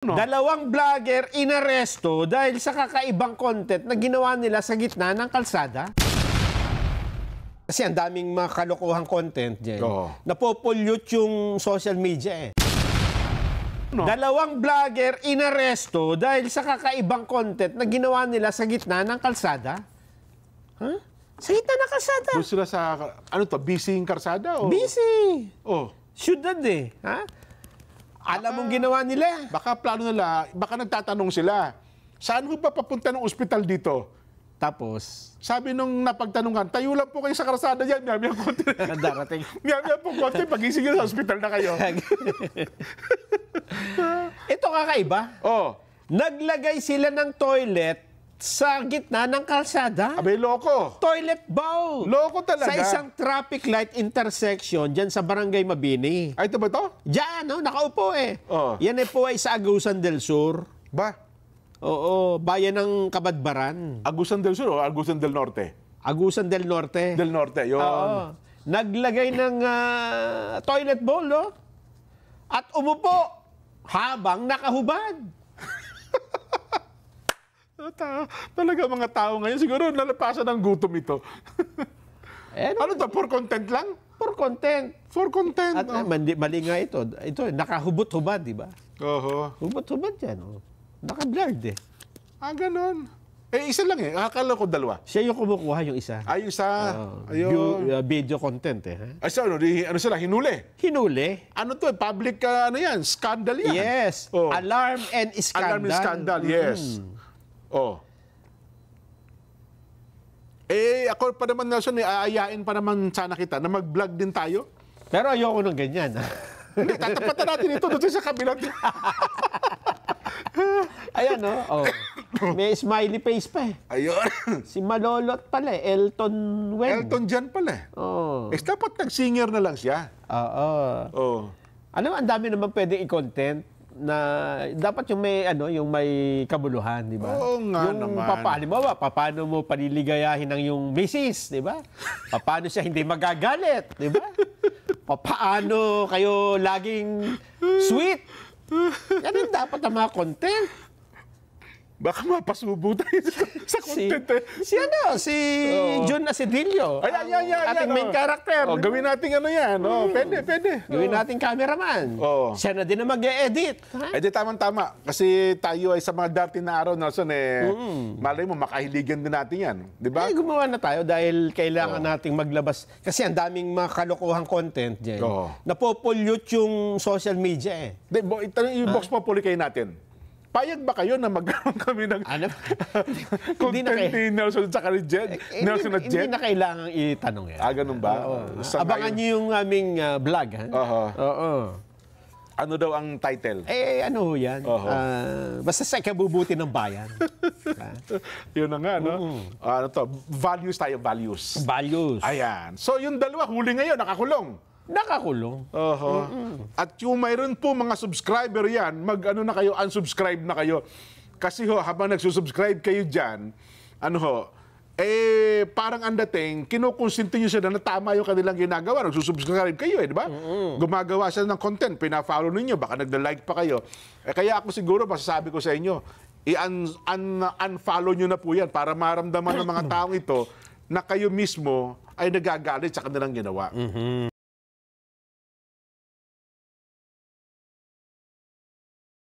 No? Dalawang vlogger inaresto dahil sa kakaibang content na ginawa nila sa gitna ng kalsada. Kasi ang daming mga kalokohang content dyan. Napopollute yung social media eh. No? Dalawang vlogger inaresto dahil sa kakaibang content na ginawa nila sa gitna ng kalsada. Huh? Sa gitna ng kalsada. Doon sila sa, ano to, busy yung kalsada? O? Busy. Oh. Syudad eh. Ha? Alam mong ginawa nila. Baka plano nila, baka nagtatanong sila, saan mo ba papunta ng ospital dito? Tapos, sabi nung napagtanungan, tayo lang po kayo sa kalsada yan, miyam-miyam konti. darating. Miyam-miyam po konti, pagising nyo sa ospital na kayo. Ito kakaiba. Oh. Naglagay sila ng toilet sa gitna ng kalsada. Abay, loko. Toilet bowl. Loko talaga. Sa isang traffic light intersection dyan sa Barangay Mabini. Ay, ito ba ito? Diyan, no? Nakaupo eh. Oh. Yan eh po ay sa Agusan del Sur. Ba? Oo, bayan ng Kabadbaran. Agusan del Sur o Agusan del Norte? Agusan del Norte. Del Norte, yun. Oo. Naglagay ng toilet bowl, no? At umupo habang nakahubad. Talaga mga tao ngayon, siguro nalapasan ng gutom ito. Ano to, for content lang? For content. For content. At mali nga ito. Ito, nakahubot-hubad, di ba? Oho. Hubot-hubad yan. Oh. Naka-blurred eh. Ah, ganun. Eh, isa lang eh. Akala ko dalawa. Siya yung kumukuha yung isa. Ay, isa. Ayun. Video content eh. Ha? Ay, so, ano sila? Hinuli? Hinuli. Ano to? Public, ano yan? Scandal yan. Yes. Oh. Alarm and scandal. Alarm and scandal, yes. Oh. Eh, ako pa naman, Nelson, aayain pa naman sana kita na mag-vlog din tayo. Pero ayoko ng ganyan. Hindi, tatapatan natin ito doon sa kabilang. Ayan, no? Oh. May smiley face pa eh. Ayun. Si Malolot pala eh. Elton Wen. Elton John pala eh. Oh. Eh, dapat nag-singer na lang siya. Oo. Oh. Alam mo, ang dami naman pwedeng i-content na dapat yung may yung may kabuluhan, di ba? Oo nga yung naman. Halimbawa, paano mo paniligayahin ng yung misis, di ba? Paano siya hindi magagalit, di ba? Paano kayo laging sweet? Yan dapat ang mga content. Baka mapasubo tayo sa content eh. Si John Asedillo. Ay, ating main character. Oh, gawin natin ano yan. Oh, pwede. Gawin natin cameraman. Oh. Siya na din na mag-e-edit. Eh di tamang-tama. Kasi tayo ay sa mga dati na araw, Nelson, malay mo, makahiligan din natin yan. Di ba? Eh, gumawa na tayo dahil kailangan nating maglabas. Kasi ang daming mga kalokohang content dyan. Napopollute yung social media eh. Yung box populi kayo natin. Payag ba kayo na magkaroon kami ng content ni Nelson at saka ni Jed? Nelson at Jed? Hindi na kailangan itanong yan. Ganun ba? Abangan niyo yung aming vlog. Ha? Oo. Ano daw ang title? Ano yan? Basta sa ikabubuti ng bayan. Yun na nga, no? Ano to? Values tayo, values. Values. Ayan. So, yung dalawa, huli ngayon, nakakulong. Nakakulong. At yung mayroon po mga subscriber yan, na kayo, unsubscribe na kayo. Kasi habang nagsusubscribe kayo dyan, parang ang dating, kinukonsinti nyo siya na tama yung kanilang ginagawa. Nagsusubscribe kayo di ba? Gumagawa siya ng content, pina-follow ninyo, baka nagda-like pa kayo. Kaya ako siguro, masasabi ko sa inyo, i-unfollow nyo na po yan para maramdaman ng mga taong ito na kayo mismo ay nagagalit sa kanilang ginawa.